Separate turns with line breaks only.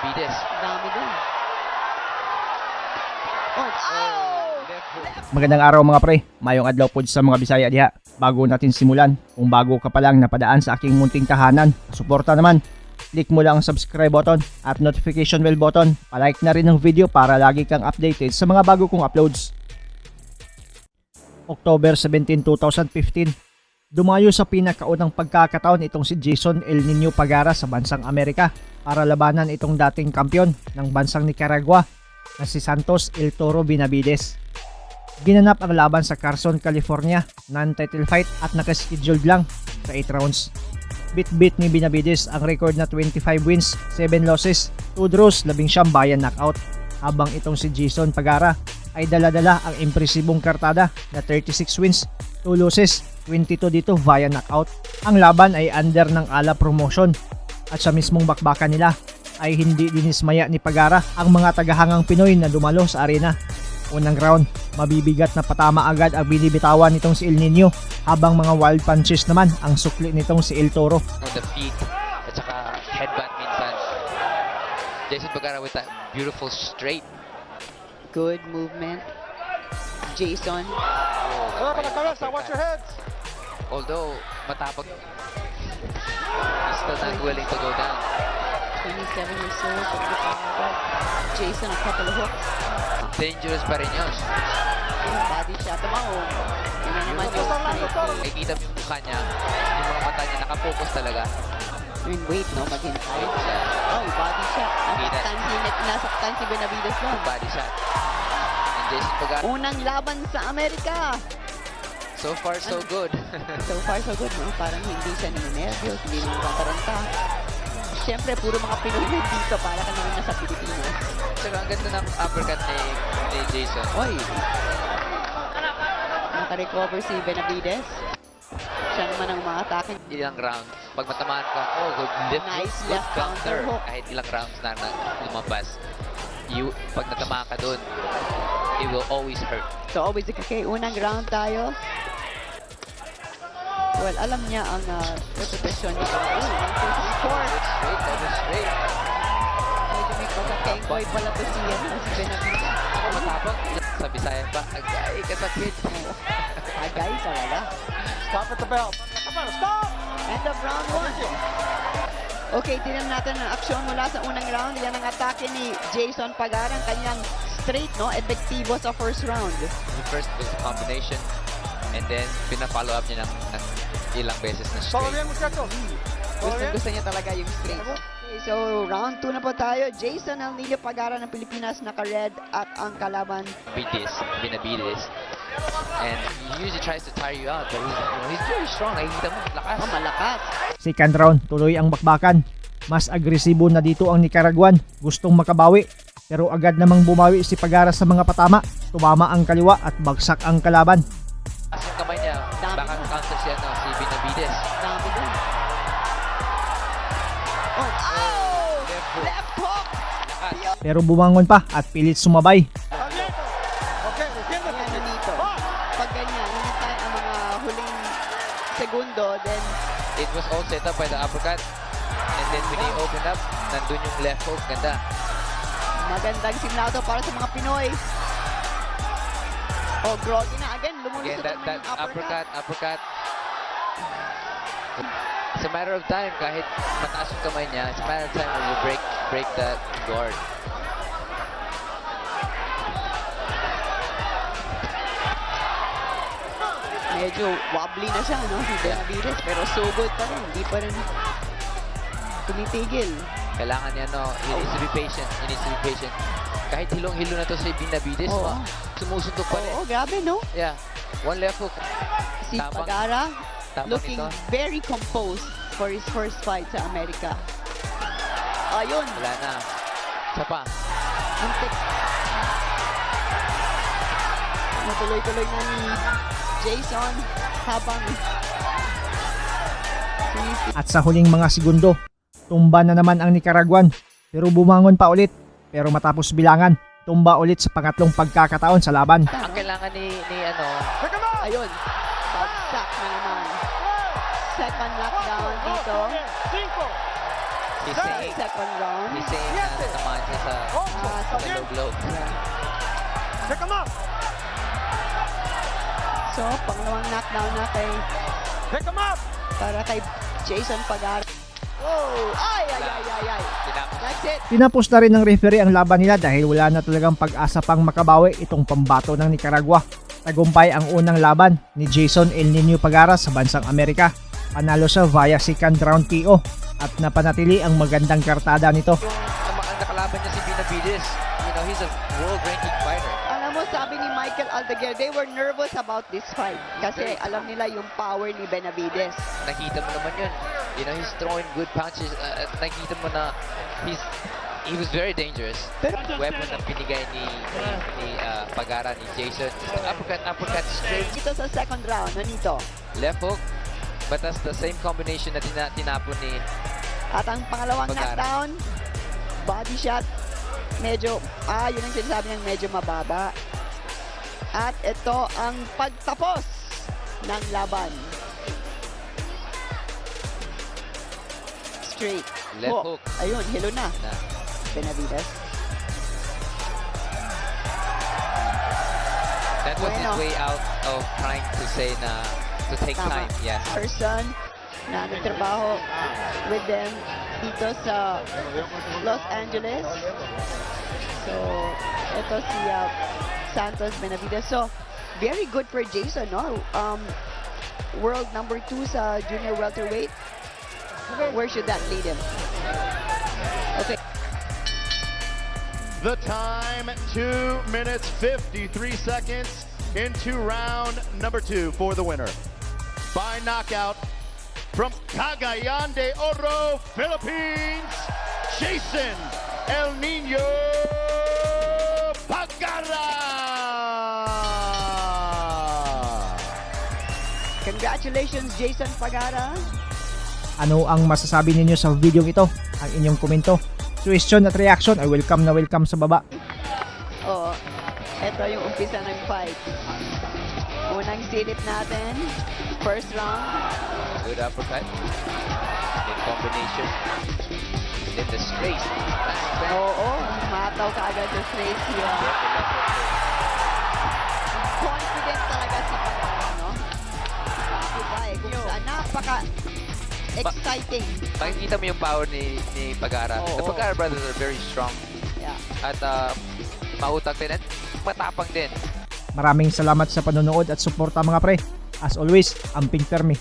Benavides.
Dami dun. Oh!
Magandang araw mga pre, mayong adlaw po sa mga Bisaya diha. Bago natin simulan, kung bago ka pa lang napadaan sa aking munting tahanan, suporta naman. Click mo lang ang subscribe button at notification bell button. Palike na rin ang video para lagi kang updated sa mga bago kong uploads. October 17, 2015. Dumayo sa pinakaunang pagkakataon itong si Jason El Nino Pagara sa bansang Amerika para labanan itong dating kampyon ng bansang Nicaragua na si Santos El Toro Benavides. Ginanap ang laban sa Carson, California, non-title fight at nakascheduled lang sa 8 rounds. Bit-bit ni Benavides ang record na 25 wins, 7 losses, 2 draws, 19 bayan knockout. Habang itong si Jason Pagara ay dala-dala ang impresibong kartada na 36 wins, 2 losses, 22 dito via knockout. Ang laban ay under ng ALA promotion at sa mismong bakbakan nila ay hindi dinismaya ni Pagara ang mga tagahangang Pinoy na dumalo sa arena. Unang round, mabibigat na patama agad ang binibitawan nitong si El Nino habang mga wild punches naman ang sukli nitong si El Toro.
On the feet at saka headbutt minsan. Jason Pagara with that beautiful straight.
Good movement. Jason.
Watch your heads. Although matapag, he's still not willing to go down.
27 years old. Jason, a couple of hooks.
Dangerous pa rin yun.
Body shot. Tumaho. Yun na naman yung straight.
Nakikita mo yung mukha niya, yung mga mata niya nakapokus talaga.
Yung weight, no? Maghintay. Oh, body shot. Nasaktan si Benavides lang.
Body shot. And Jason Pagara,
Unang laban sa Amerika.
so far so good.
So far, so good, no? Parang hindi siya ninenervyos, hindi naman kataranta. Siyempre, puro mga Pinoy na dito para ka naman nasa Pilipinas.
Tsaka ang ganda ng uppercut ni Jason.
Oy! Nakarecover si Benavides. Siya naman ang umaatake.
Ilang round, pag matamaan ka, oh, good left
Nice
hook,
left
good counter.
counter hook.
Kahit ilang rounds na lumabas, pag natamaan ka dun, it will always hurt.
So, always okay. Unang round tayo. Well, alam niya ang reputasyon niya. Oh, 1, 2, 3, 4.
Straight, double straight.
Medyo may pagka-kengkoy pala to si Benavides.
Ako matapang. Sa Bisaya pa, agay, kasakit.
Agay talaga.
Stop at the bell. Stop!
End of round 1. Okay, tingnan natin ang aksyon mula sa unang round. Yan ang atake ni Jason Pagara. Ang kanyang straight, no? Epektibo sa first round.
The first was a combination, and then pina-follow up niya ng ilang beses na
Todo
straight.
bien, muchachos. Todo bien.
Gusto niya talaga yung straight. Okay, so round 2 na po tayo. Jason El Nino Pagara ng Pilipinas, naka-red at ang kalaban.
Benavides. And he usually tries to tire you out, but he's very strong. Nakikita mo, lakas.
Oh, malakas.
Second round, tuloy ang bakbakan. Mas agresibo na dito ang Nicaraguan, gustong makabawi. Pero agad namang bumawi si Pagara sa mga patama. Tumama ang kaliwa at bagsak ang kalaban.
As yung kamay niya,
Dami
baka
na.
counter siya si Benavides.
Dami dun. Oh,
Left hook.
left hook!
Lakas.
Pero bumangon pa at pilit sumabay.
Abierto. Okay, defiéndete.
Yan dito. Pag ganyan, hinintay ang mga huling segundo, then
It was all set up by the uppercut. And then when he opened up, nandun yung left hook. Ganda.
magandang simula to para sa mga Pinoy. Oh, groggy na again.
Again,
Lumulusot
that
ang
uppercut. It's a matter of time. Kahit mataas yung kamay niya, it's a matter of time when you break that guard.
Medyo wobbly na siya, no? Si Benavides. Pero sugod pa rin. Hindi pa rin tumitigil.
Kailangan niya, no, he needs to be patient. Kahit hilong-hilo na to si Benavides,
Oo.
sumusuntok pa rin.
Oo, grabe, no?
Yeah, one left hook.
Si
Tabang-
Pagara
tabang
looking
nito.
very composed for his first fight sa Amerika. Ayun.
Wala na. Isa pa.
Muntik. Natuloy-tuloy na ni Jason habang
At sa huling mga segundo, tumba na naman ang Nicaraguan. Pero bumangon pa ulit. Pero matapos bilangan, tumba ulit sa pangatlong pagkakataon sa laban.
Ang kailangan ni
Pick him up.
ayun, bagsak na naman. Second knockdown dito.
He's saying,
Second round.
he's saying na naman siya sa
Ah,
low blow.
Pick him up.
So, pangalawang knockdown na
Pick him up.
para kay Jason Pagara. Oh! Ay!
Tinapos.
That's it.
Tinapos na rin ng referee ang laban nila dahil wala na talagang pag-asa pang makabawi itong pambato ng Nicaragua. Tagumpay ang unang laban ni Jason El Nino Pagara sa bansang Amerika. Panalo siya via second round KO at napanatili ang magandang kartada nito.
Ang nakalaban niya si Benavides. You know, he's a world-ranking fighter.
Alam mo, sabi ni Michael Aldeguer, they were nervous about this fight kasi alam nila yung power ni Benavides.
Nakita mo naman yun. You know, he's throwing good punches. Nakita mo na he was very dangerous. Weapon na pinigay ni Pagara, ni Jason. Uppercut straight.
Dito sa second round, nito.
Left hook. But that's the same combination na tinapon ni
At ang pangalawang
Pagara.
knockdown, body shot. Medyo, yun ang sinasabi ng medyo mababa. At ito ang pagtapos ng laban. Straight.
Left hook.
Ayun, hilo na.
na
Benavides.
that was his
Bueno.
way out of trying to say na to take
Tama.
time. Yes.
Person na nagtrabaho with them dito sa Los Angeles. So, ito si Santos Benavides. So, very good for Jason, no? World number 2 sa junior welterweight. Where should that lead him? Okay.
The time, 2 minutes, 53 seconds into round number 2 for the winner. By knockout from Cagayan de Oro, Philippines, Jason El Nino Pagara!
Congratulations, Jason Pagara.
Ano ang masasabi ninyo sa video ito? Ang inyong komento, question at reaction ay welcome na welcome sa baba.
Oh, ito yung umpisa ng fight. Unang silip natin. First round.
Good uppercut. In combination. Then the straight.
Oo, mataw ka agad sa straight siya. Confident talaga si Pagara, no? Diba eh, kung saan napaka-exciting.
Makikita mo yung power ni Pagara.
Oo.
The Pagara brothers are very strong.
Yeah.
At mautang din at matapang din.
Maraming salamat sa panonood at suporta mga pre. As always, amping permi.